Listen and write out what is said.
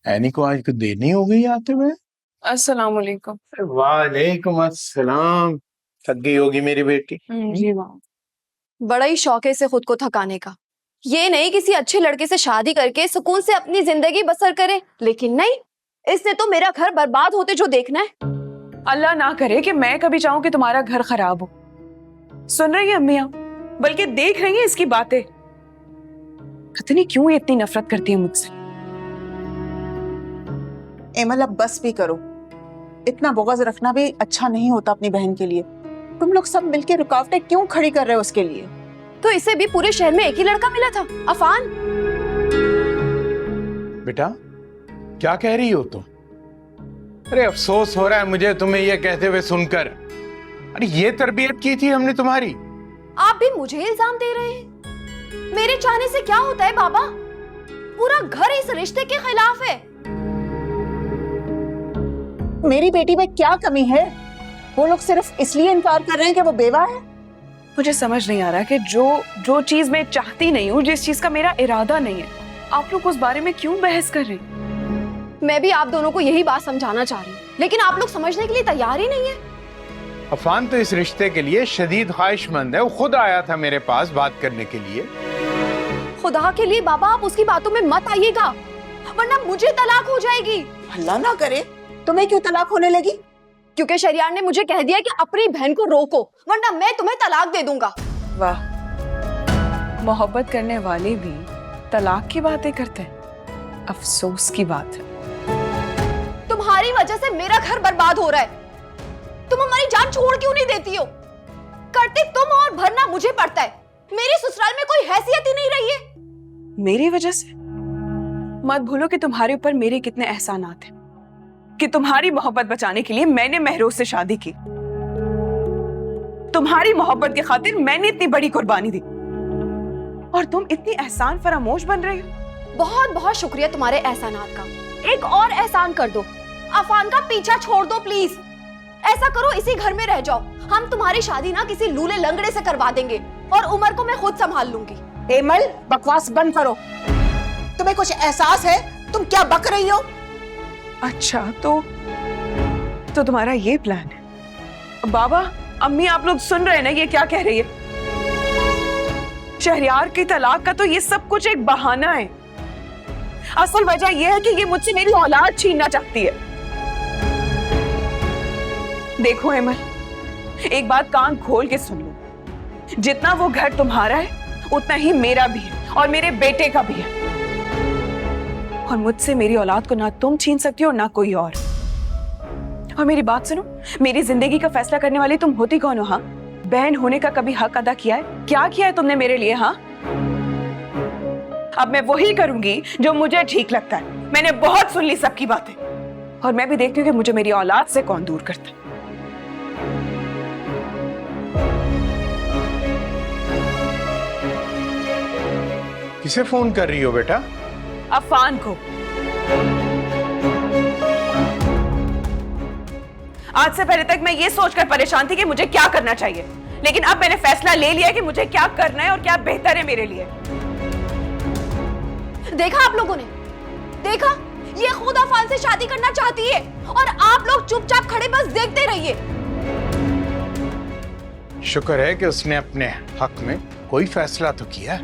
Anne को आज कुछ देर नहीं हो गई आते हुए। अस्सलाम वालेकुम। वालेकुम अस्सलाम। थक गई होगी मेरी बेटी। जी माँ। बड़ा ही शौक है इसे खुद को थकाने का। ये नहीं किसी अच्छे लड़के से शादी करके सुकून से अपनी जिंदगी बसर करे, लेकिन नहीं, इसने तो मेरा घर बर्बाद होते जो देखना है। अल्लाह ना करे कि मैं कभी चाहूं कि तुम्हारा घर खराब हो। सुन रही है अम्मियां, बल्कि देख रही है इसकी बातें। पता नहीं क्यों ये इतनी नफरत करती है मुझसे। एमल अब बस भी करो, इतना बुग़्ज़ रखना भी अच्छा नहीं होता अपनी बहन के लिए। तुम लोग सब मिलके रुकावटें क्यों खड़ी कर रहे हो उसके लिए? तो इसे भी पूरे शहर में एक ही लड़का मिला था, अफान। बेटा क्या कह रही हो तुम? अरे अफसोस हो रहा है मुझे तुम्हें ये कहते हुए सुनकर। अरे ये तरबियत की थी हमने तुम्हारी। आप भी मुझे इल्जाम दे रहे हैं? मेरे चाहने से क्या होता है बाबा? पूरा घर इस रिश्ते के खिलाफ है। मेरी बेटी में क्या कमी है? वो लोग सिर्फ इसलिए इनकार कर रहे हैं कि वो बेवा है। मुझे समझ नहीं आ रहा कि जो चीज मैं चाहती नहीं हूँ, जिस चीज का मेरा इरादा नहीं है, आप लोग उस बारे में क्यों बहस कर रहे हैं? मैं भी आप दोनों को यही बात समझाना चाह रही हूँ, लेकिन आप लोग समझने के लिए तैयार ही नहीं है। अफान तो इस रिश्ते के लिए शदीद ख्वाहिशमंद है। वो खुद आया था मेरे पास बात करने के लिए। खुदा के लिए बाबा आप उसकी बातों में मत आइएगा, वरना मुझे तलाक हो जाएगी। अल्लाह ना करे, तुम्हें क्यों तलाक होने लगी? क्योंकि शरियार ने मुझे कह दिया कि अपनी बहन को रोको, वरना मैं तुम्हें तलाक दे दूंगा। वाह, मोहब्बत करने वाले भी तलाक की बातें करते हैं। अफसोस की बात है। तुम्हारी वजह से मेरा घर बर्बाद हो रहा है। तुम हमारी जान छोड़ क्यों नहीं देती हो? करते तुम और भरना मुझे पड़ता है। मेरी ससुराल में कोई हैसियत ही नहीं रही है। मेरी वजह से? मत भूलो कि तुम्हारे ऊपर मेरे कितने एहसानात हैं, कि तुम्हारी मोहब्बत बचाने के लिए मैंने महरोज से शादी की। तुम्हारी मोहब्बत की खातिर मैंने इतनी बड़ी कुर्बानी दी, और तुम इतनी एहसान फरामोश बन रही हो। बहुत बहुत शुक्रिया तुम्हारे एहसानात का। एक और एहसान कर दो, अफान का पीछा छोड़ दो प्लीज। ऐसा करो, इसी घर में रह जाओ। हम तुम्हारी शादी ना किसी लूले लंगड़े से करवा देंगे, और उमर को मैं खुद संभाल लूंगी। एमल बकवास बंद करो। तुम्हें कुछ एहसास है? तुम क्या बक रही हो? अच्छा, तो तुम्हारा ये प्लान है? बाबा अम्मी, आप लोग सुन रहे हैं ना ये क्या कह रही है? शहरियार की तलाक का तो ये सब कुछ एक बहाना है। असल वजह यह है कि ये मुझसे मेरी औलाद छीनना चाहती है। देखो हेमल, एक बात कान खोल के सुन लो। जितना वो घर तुम्हारा है, उतना ही मेरा भी है, और मेरे बेटे का भी है। और मुझसे मेरी औलाद को ना तुम छीन सकती हो, ना कोई और। और मेरी बात सुनो, मेरी जिंदगी का फैसला करने वाली तुम होती कौन हो? हाँ, बहन होने का कभी हक अदा किया है? क्या किया है तुमने मेरे लिए? हाँ, अब मैं वही करूंगी जो मुझे ठीक लगता है। मैंने बहुत सुन ली सबकी बातें, और मैं भी देखती हूँ कि मुझे मेरी औलाद से कौन दूर करता है। किसे फोन कर रही हो बेटा? अफान को। आज से पहले तक मैं ये सोचकर परेशान थी कि मुझे क्या करना चाहिए, लेकिन अब मैंने फैसला ले लिया कि मुझे क्या करना है और क्या बेहतर है मेरे लिए। देखा आप लोगों ने? देखा, ये खुद अफान से शादी करना चाहती है, और आप लोग चुपचाप खड़े बस देखते रहिए। शुक्र है कि उसने अपने हक में कोई फैसला तो किया।